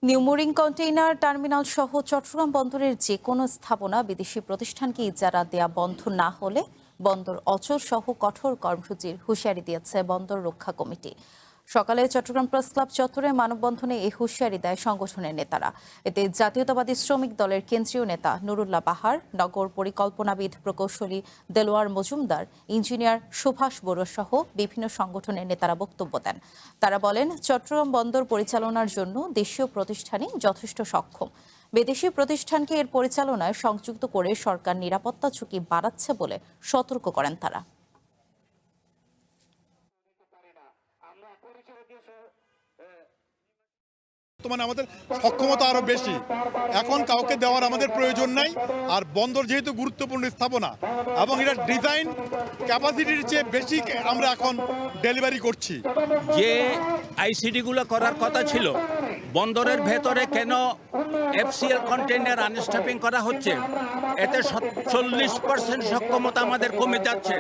New mooring container terminal সহ চট্টগ্রাম বন্দরের যে কোনো স্থাপনা বিদেশি প্রতিষ্ঠানকে ইজারা দেয়া বন্ধ না হলে বন্দর অচল সহ কঠোর কর্মসূচির হুঁশিয়ারি দিয়েছে বন্দর রক্ষা কমিটি। সকালে চট্টগ্রাম প্রেস ক্লাব চত্বরে মানববন্ধনে এই হুঁশিয়ারি দেয় সংগঠনের নেতারা। এতে জাতীয়তাবাদী শ্রমিক দলের কেন্দ্রীয় নেতা নুরুল্লাহ বাহার, নগর পরিকল্পনাবিদ প্রকৌশলী দেলোয়ার মজুমদার, ইঞ্জিনিয়ার সুভাষ বড়ুয়া সহ বিভিন্ন সংগঠনের নেতারা বক্তব্য দেন। তারা বলেন, চট্টগ্রাম বন্দর পরিচালনার জন্য দেশীয় প্রতিষ্ঠানই যথেষ্ট সক্ষম। বিদেশি প্রতিষ্ঠানকে এর পরিচালনায় সংযুক্ত করে সরকার নিরাপত্তা ঝুঁকি বাড়াচ্ছে বলে সতর্ক করেন তারা। বর্তমানে আমাদের সক্ষমতা আরো বেশি, এখন কাউকে দেওয়ার আমাদের প্রয়োজন নাই। আর বন্দর যেহেতু গুরুত্বপূর্ণ স্থাপনা এবং এটা ডিজাইন ক্যাপাসিটির চেয়ে বেশি আমরা এখন ডেলিভারি করছি। যে আইসিডিগুলো করার কথা ছিল, বন্দরের ভেতরে কেন এফসিএল কন্টেইনার আনস্ট্যাপিং করা হচ্ছে? এতে 40% সক্ষমতা আমাদের কমে যাচ্ছে।